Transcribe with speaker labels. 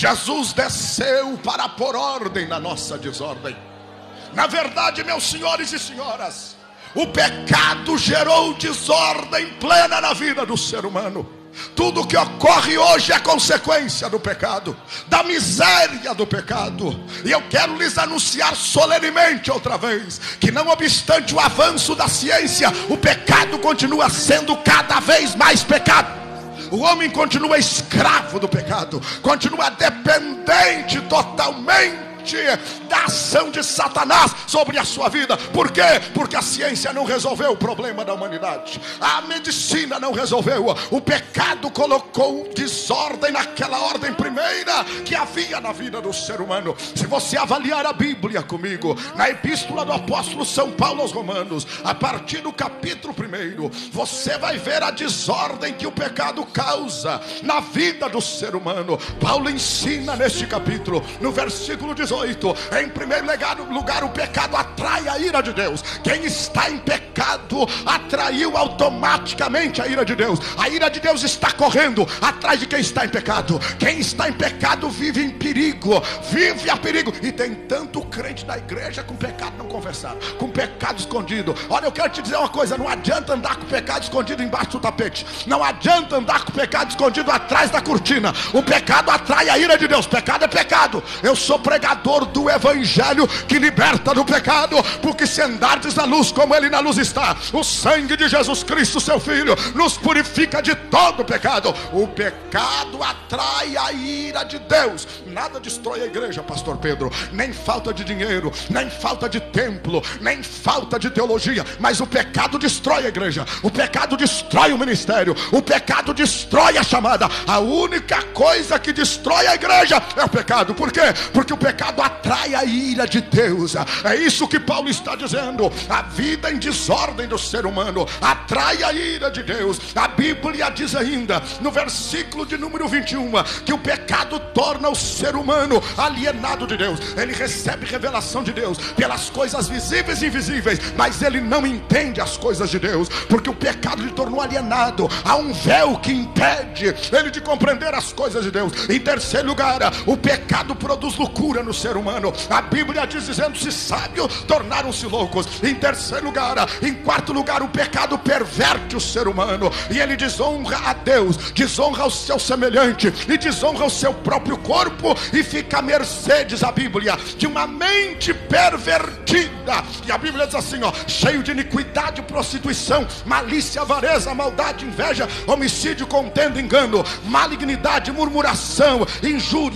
Speaker 1: Jesus desceu para pôr ordem na nossa desordem. Na verdade, meus senhores e senhoras, o pecado gerou desordem plena na vida do ser humano. Tudo que ocorre hoje é consequência do pecado, da miséria do pecado. E eu quero lhes anunciar solenemente outra vez, que não obstante o avanço da ciência, o pecado continua sendo cada vez mais pecado. O homem continua escravo do pecado, continua dependente totalmente da ação de Satanás sobre a sua vida. Por quê? Porque a ciência não resolveu o problema da humanidade, a medicina não resolveu. O pecado colocou desordem naquela ordem primeira que havia na vida do ser humano. Se você avaliar a Bíblia comigo, na epístola do apóstolo São Paulo aos Romanos, a partir do capítulo 1, você vai ver a desordem que o pecado causa na vida do ser humano. Paulo ensina neste capítulo, no versículo 18: em primeiro lugar, o pecado atrai a ira de Deus. Quem está em pecado atraiu automaticamente a ira de Deus. A ira de Deus está correndo atrás de quem está em pecado. Quem está em pecado vive em perigo, vive a perigo. E tem tanto crente da igreja com pecado não confessado, com pecado escondido. Olha, eu quero te dizer uma coisa: não adianta andar com pecado escondido embaixo do tapete, não adianta andar com pecado escondido atrás da cortina. O pecado atrai a ira de Deus. Pecado é pecado. Eu sou pregador do evangelho que liberta do pecado, porque se andardes na luz como ele na luz está, o sangue de Jesus Cristo, seu Filho, nos purifica de todo pecado. O pecado atrai a ira de Deus. Nada destrói a igreja, pastor Pedro, nem falta de dinheiro, nem falta de templo, nem falta de teologia, mas o pecado destrói a igreja, o pecado destrói o ministério, o pecado destrói a chamada. A única coisa que destrói a igreja é o pecado. Por quê? Porque o pecado atrai a ira de Deus. É isso que Paulo está dizendo. A vida em desordem do ser humano atrai a ira de Deus. A Bíblia diz ainda, no versículo de número 21, que o pecado torna o ser humano alienado de Deus. Ele recebe revelação de Deus pelas coisas visíveis e invisíveis, mas ele não entende as coisas de Deus, porque o pecado lhe tornou alienado. Há um véu que impede ele de compreender as coisas de Deus. Em terceiro lugar, o pecado produz loucura no ser humano. A Bíblia diz, dizendo-se sábios, tornaram-se loucos. Em terceiro lugar, em quarto lugar, o pecado perverte o ser humano, e ele desonra a Deus, desonra o seu semelhante e desonra o seu próprio corpo, e fica à mercê, diz a Bíblia, de uma mente pervertida. E a Bíblia diz assim, cheio de iniquidade, prostituição, malícia, avareza, maldade, inveja, homicídio, contenda, engano, malignidade, murmuração, injúria,